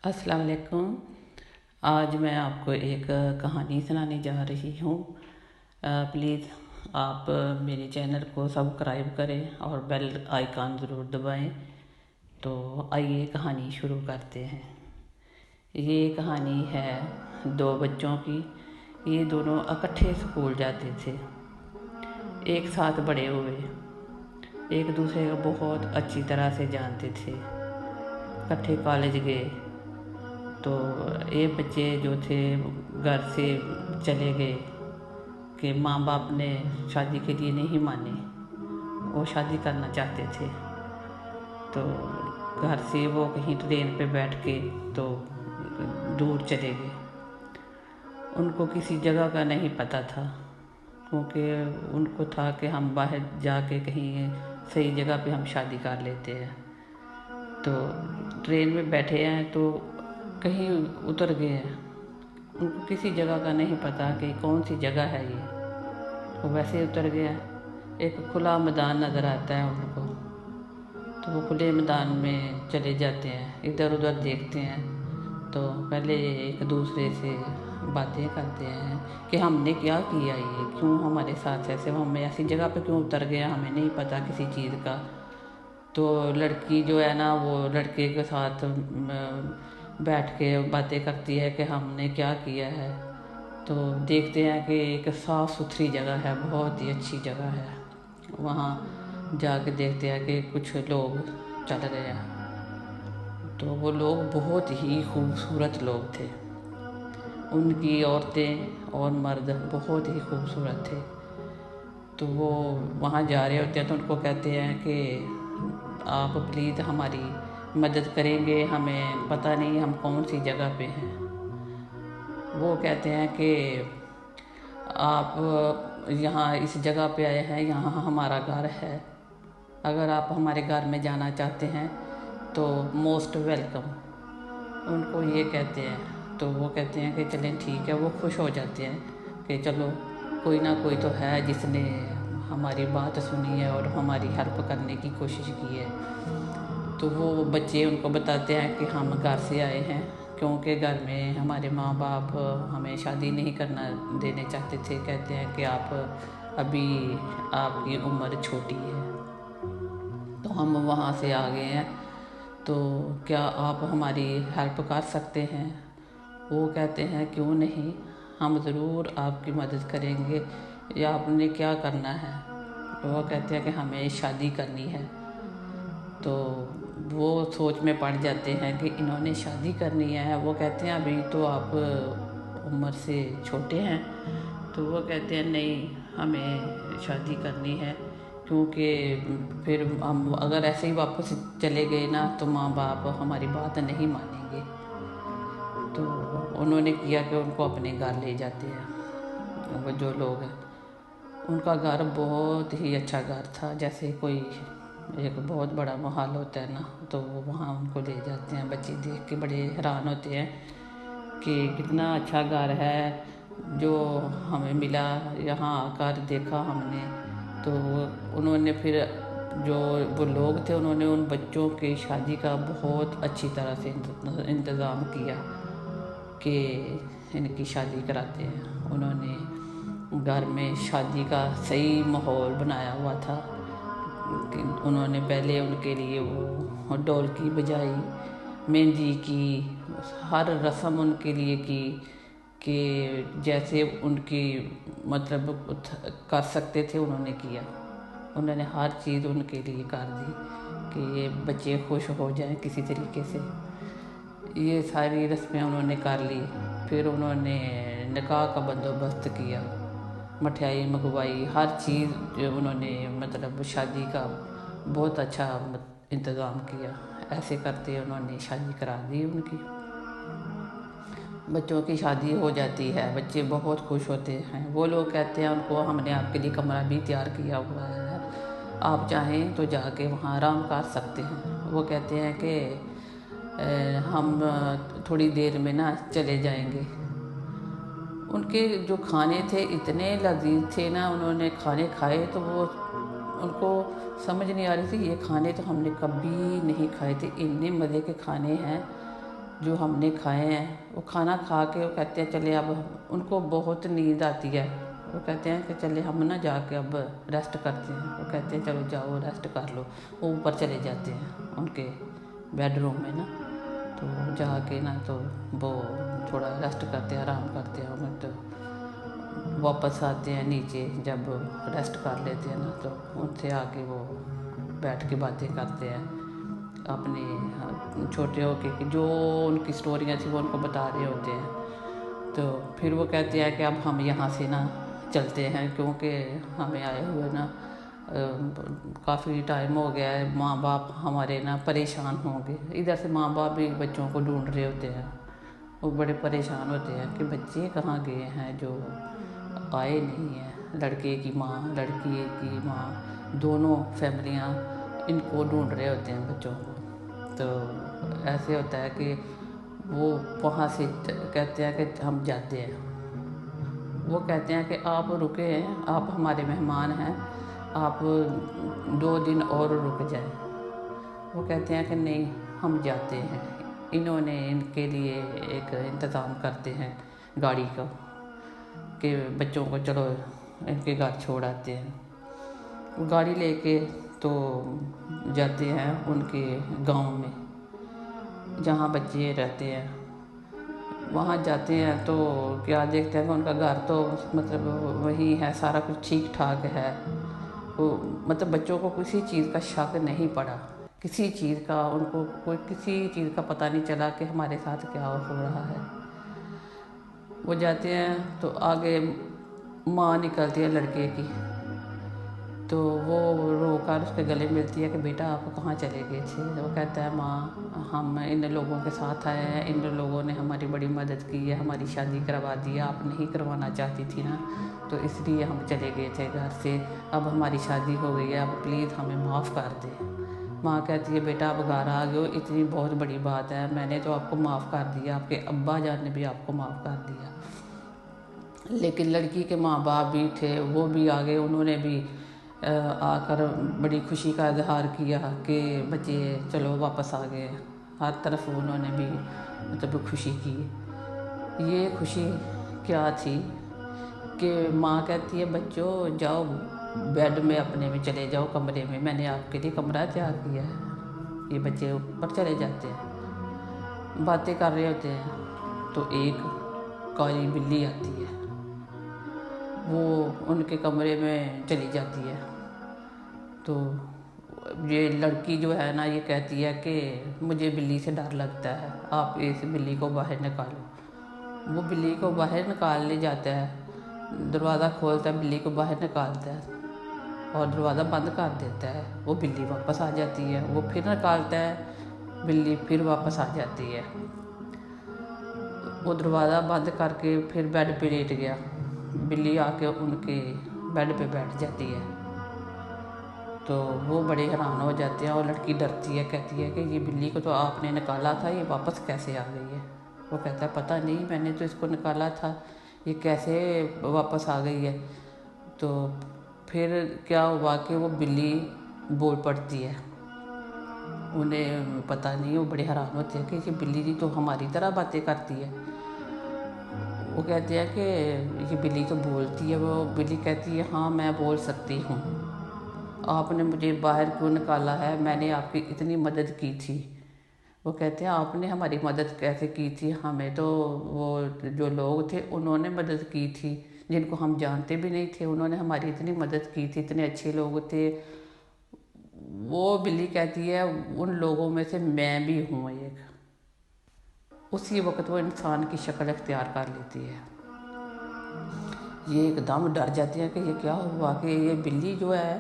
السلام علیکم۔ آج میں آپ کو ایک کہانی سنانے جا رہی ہوں۔ پلیز آپ میرے چینل کو سبسکرائب کریں اور بیل آئیکن ضرور دبائیں۔ تو آئیے کہانی شروع کرتے ہیں۔ یہ کہانی ہے دو بچوں کی۔ یہ دونوں اکٹھے اسکول جاتے تھے، ایک ساتھ بڑے ہوئے، ایک دوسرے کو بہت اچھی طرح سے جانتے تھے، اکٹھے کالج گئے۔ تو یہ بچے جو تھے گھر سے چلے گئے کہ ماں باپ نے شادی کے لیے نہیں مانے، وہ شادی کرنا چاہتے تھے۔ تو گھر سے وہ کہیں ٹرین پہ بیٹھ کے تو دور چلے گئے۔ ان کو کسی جگہ کا نہیں پتہ تھا، کیونکہ ان کو تھا کہ ہم باہر جا کے کہیں صحیح جگہ پہ ہم شادی کر لیتے ہیں۔ تو ٹرین میں بیٹھے ہیں تو کہیں اتر گئے ہیں، ان کو کسی جگہ کا نہیں پتہ کہ کون سی جگہ ہے یہ۔ وہ ویسے اتر گئے ہیں، ایک کھلا میدان نظر آتا ہے ان کو، تو وہ کھلے میدان میں چلے جاتے ہیں، ادھر ادھر دیکھتے ہیں۔ تو پہلے ایک دوسرے سے باتیں کرتے ہیں کہ ہم نے کیا کیا، یہ کیوں ہمارے ساتھ ایسے، ہمیں ایسی جگہ پہ کیوں اتر گیا، ہمیں نہیں پتہ کسی چیز کا۔ تو لڑکی جو ہے نا وہ لڑکے کے ساتھ بیٹھ کے باتیں کرتی ہے کہ ہم نے کیا کیا ہے۔ تو دیکھتے ہیں کہ ایک صاف ستھری جگہ ہے، بہت ہی اچھی جگہ ہے۔ وہاں جا کے دیکھتے ہیں کہ کچھ لوگ چل رہے ہیں، تو وہ لوگ بہت ہی خوبصورت لوگ تھے، ان کی عورتیں اور مرد بہت ہی خوبصورت تھے۔ تو وہ وہاں جا رہے ہوتے ہیں تو ان کو کہتے ہیں کہ آپ پلیز ہماری مدد کریں گے، ہمیں پتہ نہیں ہم کون سی جگہ پہ ہیں۔ وہ کہتے ہیں کہ آپ یہاں اس جگہ پہ آئے ہیں، یہاں ہمارا گھر ہے، اگر آپ ہمارے گھر میں جانا چاہتے ہیں تو موسٹ ویلکم، ان کو یہ کہتے ہیں۔ تو وہ کہتے ہیں کہ چلیں ٹھیک ہے، وہ خوش ہو جاتے ہیں کہ چلو کوئی نہ کوئی تو ہے جس نے ہماری بات سنی ہے اور ہماری ہیلپ کرنے کی کوشش کی ہے۔ تو وہ بچے ان کو بتاتے ہیں کہ ہم گھر سے آئے ہیں، کیونکہ گھر میں ہمارے ماں باپ ہمیں شادی نہیں کرنا دینے چاہتے تھے، کہتے ہیں کہ ابھی آپ کی عمر چھوٹی ہے۔ تو ہم وہاں سے آ گئے ہیں، تو کیا آپ ہماری ہیلپ کر سکتے ہیں؟ وہ کہتے ہیں کیوں نہیں، ہم ضرور آپ کی مدد کریں گے، یا آپ نے کیا کرنا ہے؟ وہ کہتے ہیں کہ ہمیں شادی کرنی ہے۔ تو وہ سوچ میں پڑ جاتے ہیں کہ انہوں نے شادی کرنی ہے۔ وہ کہتے ہیں ابھی تو آپ عمر سے چھوٹے ہیں۔ تو وہ کہتے ہیں نہیں، ہمیں شادی کرنی ہے، کیونکہ پھر ہم اگر ایسے ہی واپس چلے گئے نا تو ماں باپ ہماری بات نہیں مانیں گے۔ تو انہوں نے کیا کہ ان کو اپنے گھر لے جاتے ہیں۔ وہ جو لوگ ہیں، ان کا گھر بہت ہی اچھا گھر تھا، جیسے کوئی ایک بہت بڑا محل ہوتا ہے نا، تو وہ وہاں ان کو لے جاتے ہیں۔ بچے دیکھ کے بڑے حیران ہوتے ہیں کہ کتنا اچھا گھر ہے جو ہمیں ملا، یہاں آ کر دیکھا ہم نے۔ تو انہوں نے پھر جو وہ لوگ تھے، انہوں نے ان بچوں کی شادی کا بہت اچھی طرح سے انتظام کیا کہ ان کی شادی کراتے ہیں۔ انہوں نے گھر میں شادی کا صحیح ماحول بنایا ہوا تھا کہ انہوں نے پہلے ان کے لیے وہ ڈھولکی بجائی، مہندی کی، ہر رسم ان کے لیے کی کہ جیسے ان کی مطلب کر سکتے تھے انہوں نے کیا۔ انہوں نے ہر چیز ان کے لیے کر دی کہ یہ بچے خوش ہو جائیں کسی طریقے سے۔ یہ ساری رسمیں انہوں نے کر لی۔ پھر انہوں نے نکاح کا بندوبست کیا، مٹھائی منگوائی، ہر چیز جو انہوں نے مطلب شادی کا بہت اچھا انتظام کیا۔ ایسے کرتے انہوں نے شادی کرا دی ان کی۔ بچوں کی شادی ہو جاتی ہے، بچے بہت خوش ہوتے ہیں۔ وہ لوگ کہتے ہیں ان کو ہم نے آپ کے لیے کمرہ بھی تیار کیا ہوا ہے، آپ چاہیں تو جا کے وہاں آرام کر سکتے ہیں۔ وہ کہتے ہیں کہ ہم تھوڑی دیر میں نا چلے جائیں گے۔ ان کے جو کھانے تھے اتنے لذیذ تھے نا، انہوں نے کھانے کھائے تو وہ ان کو سمجھ نہیں آ رہی تھی، یہ کھانے تو ہم نے کبھی نہیں کھائے تھے، اتنے مزے کے کھانے ہیں جو ہم نے کھائے ہیں وہ کھانا کھا کے وہ کہتے ہیں چلے اب ان کو بہت نیند آتی ہے، وہ کہتے ہیں کہ چلے ہم نا جا کے اب ریسٹ کرتے ہیں، وہ کہتے ہیں چلو جاؤ ریسٹ کر لو، وہ اوپر چلے جاتے ہیں ان کے بیڈ روم میں نا، تو جا کے نا تو وہ تھوڑا ریسٹ کرتے ہیں، آرام کرتے ہیں، اور تو واپس آتے ہیں نیچے، جب ریسٹ کر لیتے ہیں نا تو ان سے آ کے وہ بیٹھ کے باتیں کرتے ہیں اپنے چھوٹے ہو کے، جو ان کی اسٹوریاں تھیں وہ ان کو بتا رہے ہوتے ہیں۔ تو پھر وہ کہتے ہیں کہ اب ہم یہاں سے نا چلتے ہیں، کیونکہ ہمیں آئے ہوئے نا کافی ٹائم ہو گیا ہے، ماں باپ ہمارے نا پریشان ہوں گے۔ ادھر سے ماں باپ بھی بچوں کو ڈھونڈ رہے ہوتے ہیں، وہ بڑے پریشان ہوتے ہیں کہ بچے کہاں گئے ہیں جو آئے نہیں ہیں، لڑکے کی ماں لڑکی کی ماں دونوں فیملیاں ان کو ڈھونڈ رہے ہوتے ہیں بچوں کو۔ تو ایسے ہوتا ہے کہ وہ وہاں سے کہتے ہیں کہ ہم جاتے ہیں، وہ کہتے ہیں کہ آپ رکے ہیں، آپ ہمارے مہمان ہیں، آپ 2 دن اور رک جائیں۔ وہ کہتے ہیں کہ نہیں ہم جاتے ہیں، انہوں نے ان کے لیے ایک انتظام کرتے ہیں گاڑی کا کہ بچوں کو چلو ان کے گھر چھوڑ آتے ہیں، گاڑی لے کے تو جاتے ہیں ان کے گاؤں میں جہاں بچے رہتے ہیں۔ وہاں جاتے ہیں تو کیا دیکھتے ہیں کہ ان کا گھر تو مطلب وہی ہے، سارا کچھ ٹھیک ٹھاک ہے، مطلب بچوں کو کسی چیز کا شک نہیں پڑا، کسی چیز کا ان کو کوئی کسی چیز کا پتہ نہیں چلا کہ ہمارے ساتھ کیا ہو رہا ہے۔ وہ جاتے ہیں تو آگے ماں نکلتی ہے لڑکے کی، تو وہ رو کر اس کے گلے ملتی ہے کہ بیٹا آپ کہاں چلے گئے تھے؟ وہ کہتا ہے ماں ہم ان لوگوں کے ساتھ آئے ہیں، ان لوگوں نے ہماری بڑی مدد کی ہے، ہماری شادی کروا دی ہے، آپ نہیں کروانا چاہتی تھی نا، تو اس لیے ہم چلے گئے تھے گھر سے، اب ہماری شادی ہو گئی ہے، اب پلیز ہمیں معاف کر دیں۔ ماں کہتی ہے بیٹا آپ گھر آ گئے ہو، اتنی بہت بڑی بات ہے، میں نے تو آپ کو معاف کر دیا، آپ کے ابا جان نے بھی آپ کو معاف کر دیا، لیکن لڑکی کے ماں باپ بھی تھے، وہ بھی آگے، انہوں نے بھی آ کر بڑی خوشی کا اظہار کیا کہ بچے چلو واپس آ گئے، ہر طرف انہوں نے بھی مطلب خوشی کی۔ یہ خوشی کیا تھی کہ ماں کہتی ہے بچوں جاؤ بیڈ میں اپنے میں چلے جاؤ، کمرے میں نے آپ کے لیے کمرہ تیار کیا ہے۔ یہ بچے اوپر چلے جاتے ہیں، باتیں کر رہے ہوتے ہیں، تو ایک کالی بلی آتی ہے، وہ ان کے کمرے میں چلی جاتی ہے۔ تو یہ لڑکی جو ہے نا یہ کہتی ہے کہ مجھے بلی سے ڈر لگتا ہے، آپ اس بلی کو باہر نکالو۔ وہ بلی کو باہر نکالنے جاتا ہے، دروازہ کھولتا ہے، بلی کو باہر نکالتا ہے اور دروازہ بند کر دیتا ہے، وہ بلی واپس آ جاتی ہے، وہ پھر نکالتا ہے، بلی پھر واپس آ جاتی ہے۔ وہ دروازہ بند کر کے پھر بیڈ پہ لیٹ گیا، بلی آ کے ان کے بیڈ پہ بیٹھ جاتی ہے، تو وہ بڑے حیران ہو جاتے ہیں، اور لڑکی ڈرتی ہے، کہتی ہے کہ یہ بلی کو تو آپ نے نکالا تھا، یہ واپس کیسے آ گئی ہے؟ وہ کہتا ہے پتہ نہیں، میں نے تو اس کو نکالا تھا، یہ کیسے واپس آ گئی ہے؟ تو پھر کیا ہوا کہ وہ بلی بول پڑتی ہے، انہیں پتہ نہیں، وہ بڑے حیران ہوتے ہیں کہ یہ بلی تو ہماری طرح باتیں کرتی ہے۔ وہ کہتے ہیں کہ یہ بلی تو بولتی ہے، وہ بلی کہتی ہے ہاں میں بول سکتی ہوں، آپ نے مجھے باہر کیوں نکالا ہے؟ میں نے آپ کی اتنی مدد کی تھی۔ وہ کہتے ہیں آپ نے ہماری مدد کیسے کی تھی؟ ہمیں تو وہ جو لوگ تھے انہوں نے مدد کی تھی، جن کو ہم جانتے بھی نہیں تھے، انہوں نے ہماری اتنی مدد کی تھی، اتنے اچھے لوگ تھے۔ وہ بلی کہتی ہے ان لوگوں میں سے میں بھی ہوں ایک۔ اسی وقت وہ انسان کی شکل اختیار کر لیتی ہے۔ یہ ایک دم ڈر جاتے ہیں کہ یہ کیا ہوا کہ یہ بلی جو ہے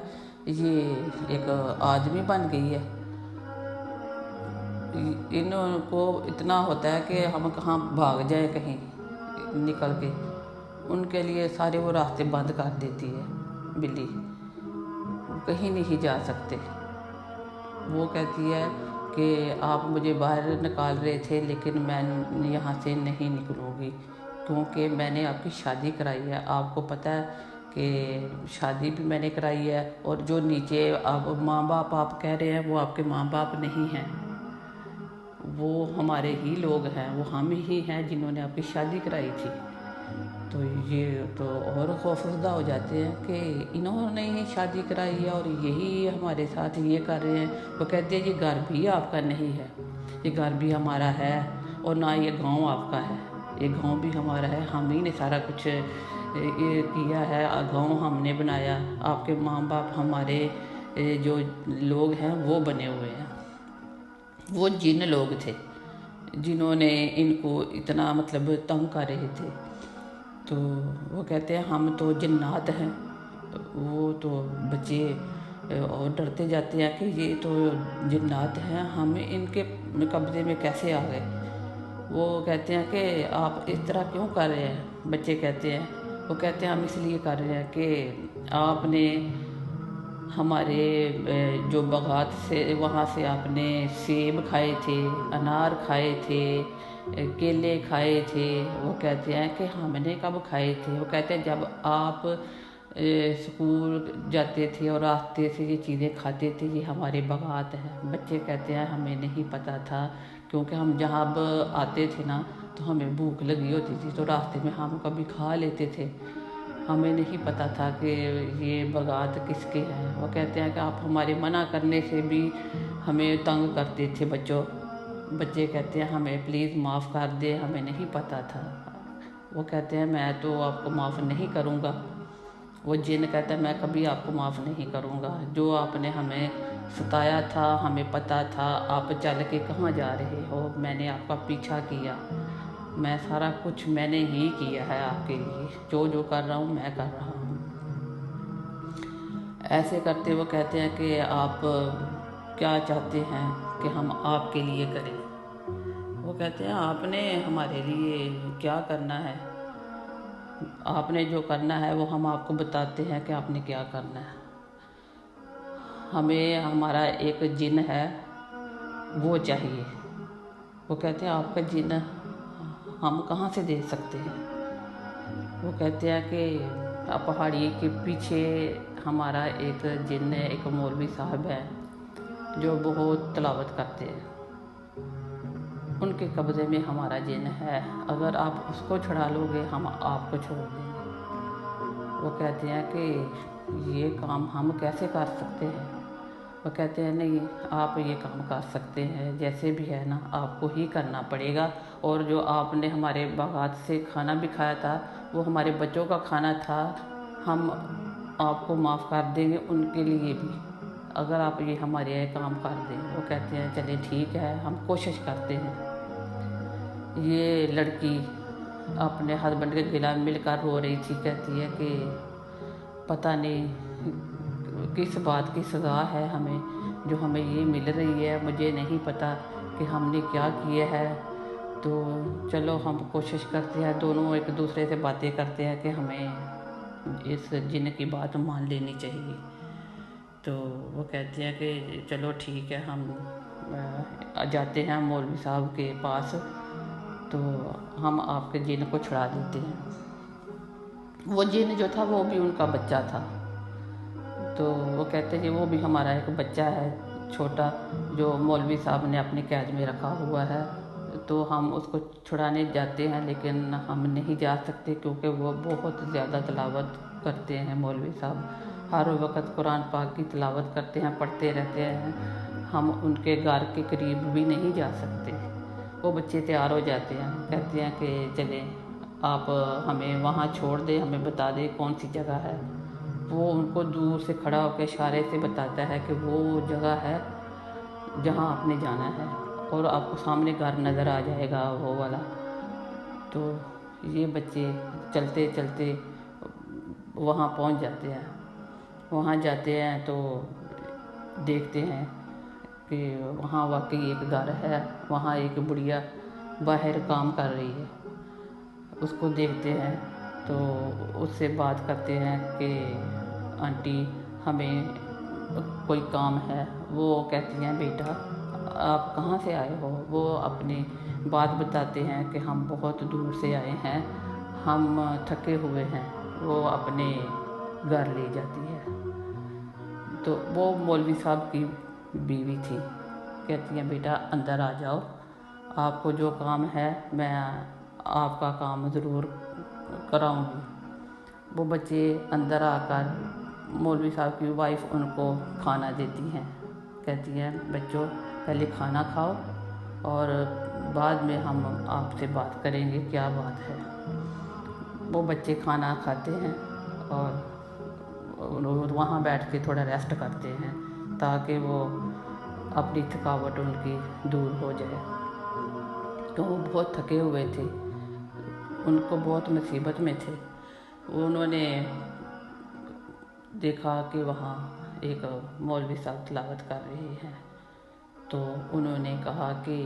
یہ ایک آدمی بن گئی ہے۔ ان کو اتنا ہوتا ہے کہ ہم کہاں بھاگ جائیں کہیں نکل کے، ان کے لیے سارے وہ راستے بند کر دیتی ہے بلی، کہیں نہیں جا سکتے۔ وہ کہتی ہے کہ آپ مجھے باہر نکال رہے تھے لیکن میں یہاں سے نہیں نکلوں گی، کیونکہ میں نے آپ کی شادی کرائی ہے، آپ کو پتہ ہے کہ شادی بھی میں نے کرائی ہے، اور جو نیچے آپ ماں باپ آپ کہہ رہے ہیں وہ آپ کے ماں باپ نہیں ہیں۔ وہ ہمارے ہی لوگ ہیں، وہ ہم ہی ہیں جنہوں نے آپ کی شادی کرائی تھی۔ تو یہ تو اور خوفزدہ ہو جاتے ہیں کہ انہوں نے ہی شادی کرائی ہے اور یہی ہمارے ساتھ یہ کر رہے ہیں۔ وہ کہتے ہیں یہ گھر بھی آپ کا نہیں ہے، یہ گھر بھی ہمارا ہے، اور نہ یہ گاؤں آپ کا ہے، یہ گاؤں بھی ہمارا ہے، ہم ہی نے سارا کچھ یہ کیا ہے، گاؤں ہم نے بنایا، آپ کے ماں باپ ہمارے جو لوگ ہیں وہ بنے ہوئے ہیں۔ وہ جن لوگ تھے جنہوں نے ان کو اتنا مطلب تنگ کر رہے تھے۔ تو وہ کہتے ہیں ہم تو جنات ہیں۔ وہ تو بچے اور ڈرتے جاتے ہیں کہ یہ تو جنات ہیں، ہم ان کے قبضے میں کیسے آ گئے۔ وہ کہتے ہیں کہ آپ اس طرح کیوں کر رہے ہیں، بچے کہتے ہیں، وہ کہتے ہیں ہم اس لیے کر رہے ہیں کہ آپ نے ہمارے جو باغات سے وہاں سے آپ نے سیب کھائے تھے، انار کھائے تھے، کیلے کھائے تھے۔ وہ کہتے ہیں کہ ہم نے کب کھائے تھے۔ وہ کہتے ہیں جب آپ اسکول جاتے تھے اور راستے سے یہ چیزیں کھاتے تھے، یہ ہمارے باغات ہیں۔ بچے کہتے ہیں ہمیں نہیں پتہ تھا، کیونکہ ہم جہاں اب آتے تھے نا تو ہمیں بھوک لگی ہوتی تھی تو راستے میں ہم کبھی کھا لیتے تھے، ہمیں نہیں پتہ تھا کہ یہ باغات کس کے ہیں۔ وہ کہتے ہیں کہ آپ ہمارے منع کرنے سے بھی ہمیں تنگ کرتے تھے بچوں۔ بچے کہتے ہیں ہمیں پلیز معاف کر دے، ہمیں نہیں پتہ تھا۔ وہ کہتے ہیں میں تو آپ کو معاف نہیں کروں گا۔ وہ جن کہتا ہے میں کبھی آپ کو معاف نہیں کروں گا، جو آپ نے ہمیں ستایا تھا، ہمیں پتہ تھا آپ چل کے کہاں جا رہے ہو، میں نے آپ کا پیچھا کیا، میں سارا کچھ میں نے ہی کیا ہے آپ کے لیے، جو کر رہا ہوں میں کر رہا ہوں۔ ایسے کرتے وہ کہتے ہیں کہ آپ کیا چاہتے ہیں کہ ہم آپ کے لیے کریں۔ وہ کہتے ہیں آپ نے ہمارے لیے کیا کرنا ہے، آپ نے جو کرنا ہے وہ ہم آپ کو بتاتے ہیں کہ آپ نے کیا کرنا ہے۔ ہمیں ہمارا ایک جن ہے وہ چاہیے۔ وہ کہتے ہیں آپ کا جن ہم کہاں سے دے سکتے ہیں۔ وہ کہتے ہیں کہ پہاڑی کے پیچھے ہمارا ایک جن ہے، ایک مولوی صاحب ہے جو بہت تلاوت کرتے ہیں، ان کے قبضے میں ہمارا جن ہے، اگر آپ اس کو چھڑا لو گے ہم آپ کو چھوڑ دیں گے۔ وہ کہتے ہیں کہ یہ کام ہم کیسے کر سکتے ہیں۔ وہ کہتے ہیں نہیں آپ یہ کام کر سکتے ہیں، جیسے بھی ہے نا آپ کو ہی کرنا پڑے گا، اور جو آپ نے ہمارے باغات سے کھانا بھی کھایا تھا وہ ہمارے بچوں کا کھانا تھا، ہم آپ کو معاف کر دیں گے ان کے لیے بھی، اگر آپ یہ ہمارے یہ کام کر دیں۔ وہ کہتے ہیں چلیں ٹھیک ہے ہم کوشش کرتے ہیں۔ یہ لڑکی اپنے ہسبینڈ کے گلا مل کر رو رہی تھی، کہتی ہے کہ پتہ نہیں کس بات کی سزا ہے ہمیں، جو ہمیں یہ مل رہی ہے، مجھے نہیں پتہ کہ ہم نے کیا کیا ہے۔ تو چلو ہم کوشش کرتے ہیں، دونوں ایک دوسرے سے باتیں کرتے ہیں کہ ہمیں اس جن کی بات مان لینی چاہیے۔ تو وہ کہتے ہیں کہ چلو ٹھیک ہے، ہم جاتے ہیں مولوی صاحب کے پاس تو ہم آپ کے جن کو چھڑا دیتے ہیں۔ وہ جن جو تھا وہ بھی ان کا بچہ تھا، تو وہ کہتے ہیں وہ بھی ہمارا ایک بچہ ہے چھوٹا جو مولوی صاحب نے اپنی قید میں رکھا ہوا ہے، تو ہم اس کو چھڑانے جاتے ہیں لیکن ہم نہیں جا سکتے کیونکہ وہ بہت زیادہ تلاوت کرتے ہیں۔ مولوی صاحب ہر وقت قرآن پاک کی تلاوت کرتے ہیں، پڑھتے رہتے ہیں، ہم ان کے گھر کے قریب بھی نہیں جا سکتے۔ وہ بچے تیار ہو جاتے ہیں، کہتے ہیں کہ چلیں آپ ہمیں وہاں چھوڑ دیں، ہمیں بتا دیں کون سی جگہ ہے۔ وہ ان کو دور سے کھڑا ہو کے اشارے سے بتاتا ہے کہ وہ جگہ ہے جہاں آپ نے جانا ہے، اور آپ کو سامنے گھر نظر آ جائے گا وہ والا۔ تو یہ بچے چلتے چلتے وہاں پہنچ جاتے ہیں۔ وہاں جاتے ہیں تو دیکھتے ہیں کہ وہاں واقعی ایک گھر ہے، وہاں ایک بڑھیا باہر کام کر رہی ہے۔ اس کو دیکھتے ہیں تو اس سے بات کرتے ہیں کہ آنٹی ہمیں کوئی کام ہے۔ وہ کہتی ہیں بیٹا آپ کہاں سے آئے ہو۔ وہ اپنی بات بتاتے ہیں کہ ہم بہت دور سے آئے ہیں، ہم تھکے ہوئے ہیں۔ وہ اپنے گھر لے جاتی ہے۔ تو وہ مولوی صاحب کی بیوی تھی، کہتی ہیں بیٹا اندر آ جاؤ، آپ کو جو کام ہے میں آپ کا کام ضرور کراؤں گی۔ وہ بچے اندر آ کر مولوی صاحب کی وائف ان کو کھانا دیتی ہیں، کہتی ہیں بچوں پہلے کھانا کھاؤ اور بعد میں ہم آپ سے بات کریں گے کیا بات ہے۔ وہ بچے کھانا کھاتے ہیں اور وہاں بیٹھ کے تھوڑا ریسٹ کرتے ہیں تاکہ وہ اپنی تھکاوٹ ان کی دور ہو جائے، تو وہ بہت تھکے ہوئے تھے، ان کو بہت مصیبت میں تھے۔ انہوں نے دیکھا کہ وہاں ایک مولوی صاحب تلاوت کر رہے ہیں، تو انہوں نے کہا کہ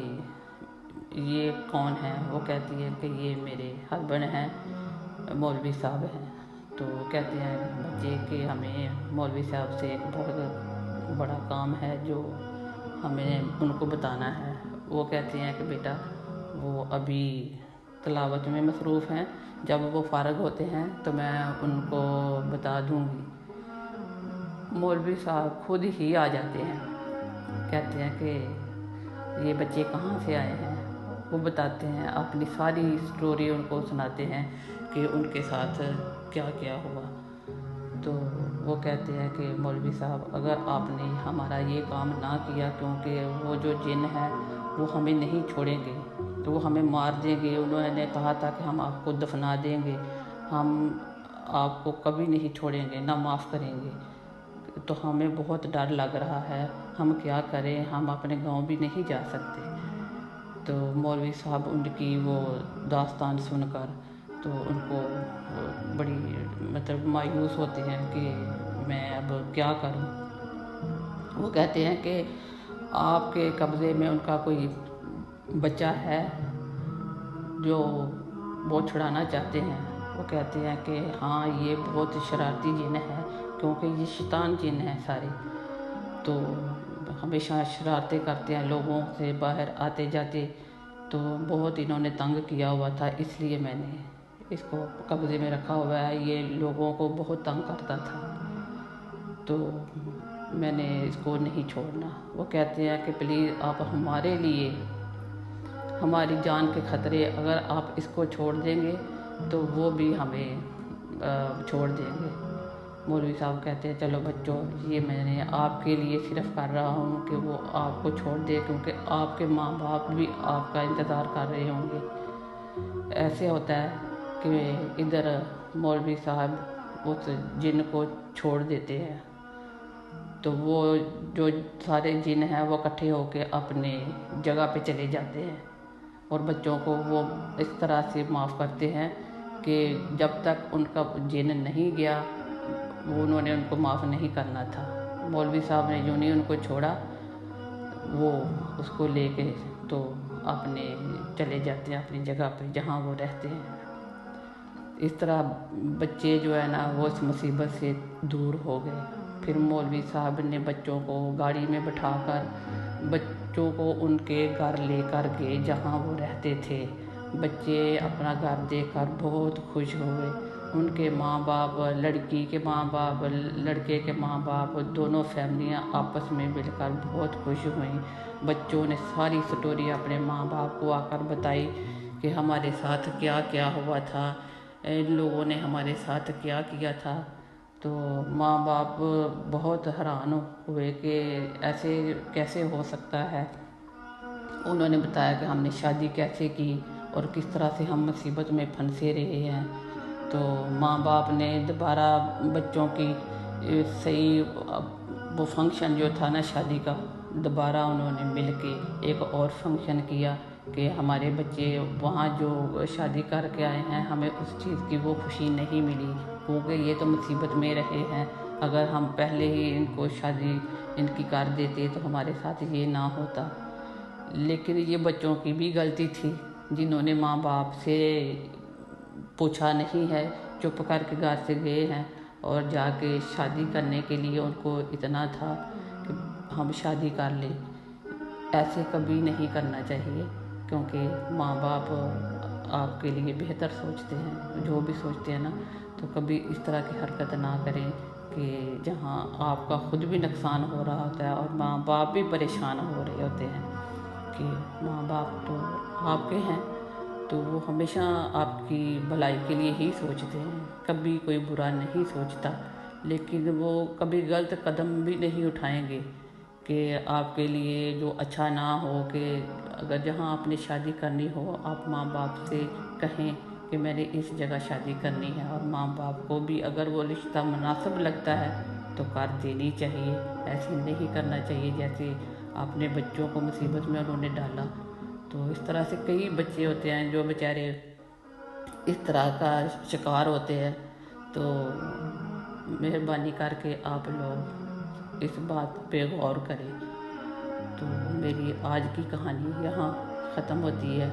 یہ کون ہے؟ وہ کہتی ہے کہ یہ میرے ہسبینڈ ہیں، مولوی صاحب ہیں۔ تو کہتے ہیں بچے کہ ہمیں مولوی صاحب سے ایک بہت بڑا کام ہے جو ہمیں ان کو بتانا ہے۔ وہ کہتے ہیں کہ بیٹا وہ ابھی تلاوت میں مصروف ہیں، جب وہ فارغ ہوتے ہیں تو میں ان کو بتا دوں گی۔ مولوی صاحب خود ہی آ جاتے ہیں، کہتے ہیں کہ یہ بچے کہاں سے آئے ہیں؟ وہ بتاتے ہیں، اپنی ساری سٹوری ان کو سناتے ہیں کہ ان کے ساتھ کیا کیا ہوا۔ تو وہ کہتے ہیں کہ مولوی صاحب اگر آپ نے ہمارا یہ کام نہ کیا، کیونکہ وہ جو جن ہے وہ ہمیں نہیں چھوڑیں گے، تو وہ ہمیں مار دیں گے۔ انہوں نے کہا تھا کہ ہم آپ کو دفنا دیں گے، ہم آپ کو کبھی نہیں چھوڑیں گے، نہ معاف کریں گے۔ تو ہمیں بہت ڈر لگ رہا ہے، ہم کیا کریں، ہم اپنے گاؤں بھی نہیں جا سکتے۔ تو مولوی صاحب ان کی وہ داستان سن کر تو ان کو بڑی مایوس ہوتے ہیں کہ میں اب کیا کروں۔ وہ کہتے ہیں کہ آپ کے قبضے میں ان کا کوئی بچہ ہے جو وہ چھڑانا چاہتے ہیں۔ وہ کہتے ہیں کہ ہاں یہ بہت شرارتی جن ہے، کیونکہ یہ شیطان جن ہیں سارے، تو ہمیشہ شرارتیں کرتے ہیں، لوگوں سے باہر آتے جاتے، تو بہت انہوں نے تنگ کیا ہوا تھا، اس لیے میں نے اس کو قبضے میں رکھا ہوا ہے، یہ لوگوں کو بہت تنگ کرتا تھا، تو میں نے اس کو نہیں چھوڑنا۔ وہ کہتے ہیں کہ پلیز آپ ہمارے لیے، ہماری جان کے خطرے، اگر آپ اس کو چھوڑ دیں گے تو وہ بھی ہمیں چھوڑ دیں گے۔ مولوی صاحب کہتے ہیں چلو بچوں، یہ میں نے آپ کے لیے صرف کر رہا ہوں کہ وہ آپ کو چھوڑ دے، کیونکہ آپ کے ماں باپ بھی آپ کا انتظار کر رہے ہوں گے۔ ایسے ہوتا ہے کہ ادھر مولوی صاحب اس جن کو چھوڑ دیتے ہیں، تو وہ جو سارے جن ہیں وہ اکٹھے ہو کے اپنے جگہ پہ چلے جاتے ہیں، اور بچوں کو وہ اس طرح سے معاف کرتے ہیں کہ جب تک ان کا جن نہیں گیا انہوں نے ان کو معاف نہیں کرنا تھا۔ مولوی صاحب نے یوں نہیں ان کو چھوڑا، وہ اس کو لے کے تو اپنے چلے جاتے ہیں اپنی جگہ پہ جہاں وہ رہتے ہیں۔ اس طرح بچے جو ہے نا وہ اس مصیبت سے دور ہو گئے۔ پھر مولوی صاحب نے بچوں کو گاڑی میں بٹھا کر بچوں کو ان کے گھر لے کر گئے جہاں وہ رہتے تھے۔ بچے اپنا گھر دیکھ کر بہت خوش ہوئے۔ ان کے ماں باپ، لڑکی کے ماں باپ، لڑکے کے ماں باپ، دونوں فیملیاں آپس میں مل کر بہت خوش ہوئیں۔ بچوں نے ساری سٹوری اپنے ماں باپ کو آ کر بتائی کہ ہمارے ساتھ کیا کیا ہوا تھا، ان لوگوں نے ہمارے ساتھ کیا کیا تھا۔ تو ماں باپ بہت حیران ہوئے کہ ایسے کیسے ہو سکتا ہے۔ انہوں نے بتایا کہ ہم نے شادی کیسے کی اور کس طرح سے ہم مصیبت میں پھنسے رہے ہیں۔ تو ماں باپ نے دوبارہ بچوں کی صحیح وہ فنکشن جو تھا نا شادی کا، دوبارہ انہوں نے مل کے ایک اور فنکشن کیا کہ ہمارے بچے وہاں جو شادی کر کے آئے ہیں ہمیں اس چیز کی وہ خوشی نہیں ملی، کیونکہ یہ تو مصیبت میں رہے ہیں، اگر ہم پہلے ہی ان کو شادی ان کی کر دیتے تو ہمارے ساتھ یہ نہ ہوتا۔ لیکن یہ بچوں کی بھی غلطی تھی جنہوں نے ماں باپ سے پوچھا نہیں ہے، چپ کر کے گھر سے گئے ہیں، اور جا کے شادی کرنے کے لیے ان کو اتنا تھا کہ ہم شادی کر لیں۔ ایسے کبھی نہیں کرنا چاہیے، کیونکہ ماں باپ آپ کے لیے بہتر سوچتے ہیں، جو بھی سوچتے ہیں نا، تو کبھی اس طرح کی حرکت نہ کریں کہ جہاں آپ کا خود بھی نقصان ہو رہا ہوتا ہے اور ماں باپ بھی پریشان ہو رہے ہوتے ہیں۔ کہ ماں باپ تو آپ کے ہیں تو وہ ہمیشہ آپ کی بھلائی کے لیے ہی سوچتے ہیں، کبھی کوئی برا نہیں سوچتا، لیکن وہ کبھی غلط قدم بھی نہیں اٹھائیں گے کہ آپ کے لیے جو اچھا نہ ہو، کہ اگر جہاں آپ نے شادی کرنی ہو آپ ماں باپ سے کہیں کہ میں نے اس جگہ شادی کرنی ہے، اور ماں باپ کو بھی اگر وہ رشتہ مناسب لگتا ہے تو کر دینی چاہیے، ایسے نہیں کرنا چاہیے جیسے آپ نے بچوں کو مصیبت میں انہوں نے ڈالا۔ تو اس طرح سے کئی بچے ہوتے ہیں جو بیچارے اس طرح کا شکار ہوتے ہیں، تو مہربانی کر کے آپ لوگ اس بات پہ غور کریں۔ تو میری آج کی کہانی یہاں ختم ہوتی ہے۔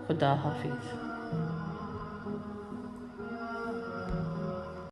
خدا حافظ۔